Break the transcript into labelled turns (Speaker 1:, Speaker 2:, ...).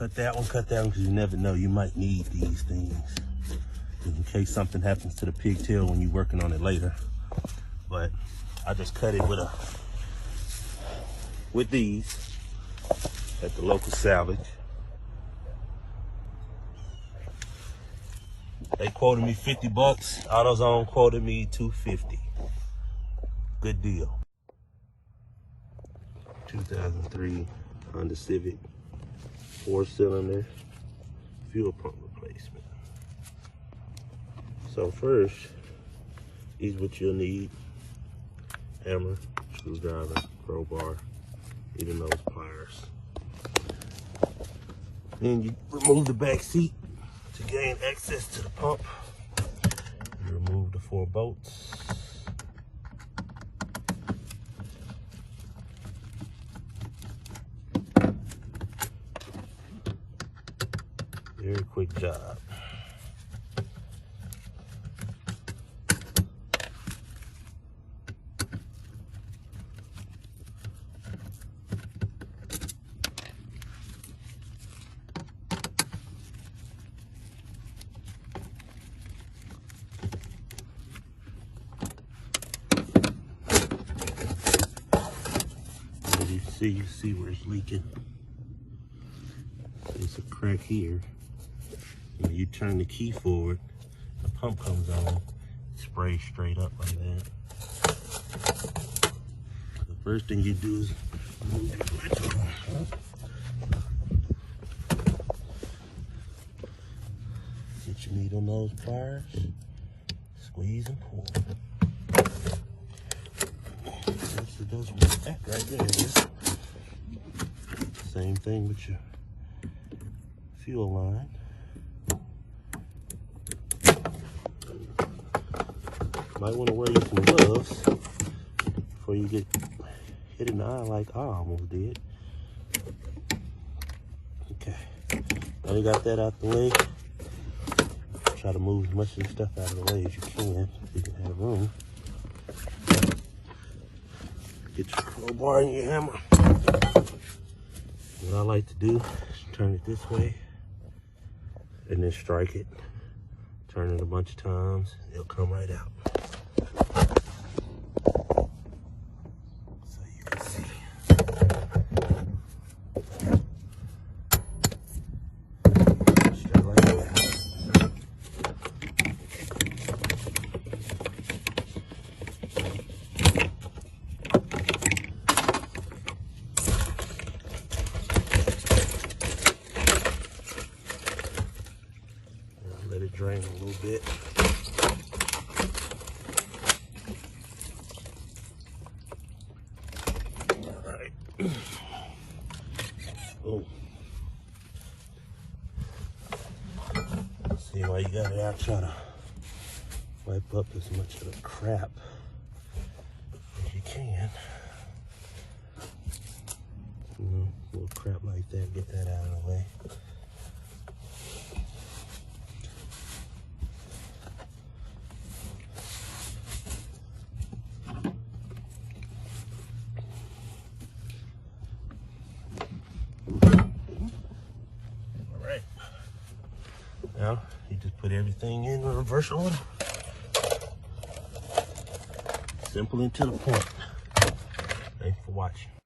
Speaker 1: cut that one, because you never know, you might need these things in case something happens to the pigtail when you're working on it later. But I just cut it with these at the local salvage. They quoted me 50 bucks. AutoZone quoted me $250. Good deal. 2003 Honda Civic, 4-cylinder, fuel pump replacement. So first, here's what you'll need: hammer, screwdriver, crowbar, even those pliers. Then you remove the back seat to gain access to the pump. You remove the 4 bolts. Very quick job. You see where it's leaking. There's a crack here. When you turn the key forward, the pump comes on, it sprays straight up like that. The first thing you do is remove the electrical. Get your needle nose pliers, squeeze and pull. It does work back right there. Same thing with your fuel line. Might want to wear you some gloves before you get hit in the eye like I almost did. Okay, now you got that out the way. Try to move as much of the stuff out of the way as you can, so you can have room. Get your crowbar and your hammer. What I like to do is turn it this way and then strike it. Turn it a bunch of times, it'll come right out. So you can see. Straight like that. Let it drain a little bit. All right. Oh. See why you got it out. Try to wipe up as much of the crap as you can. Little crap like that, get that out of the way. Now, you just put everything in reverse order. Simple and to the point. Thanks for watching.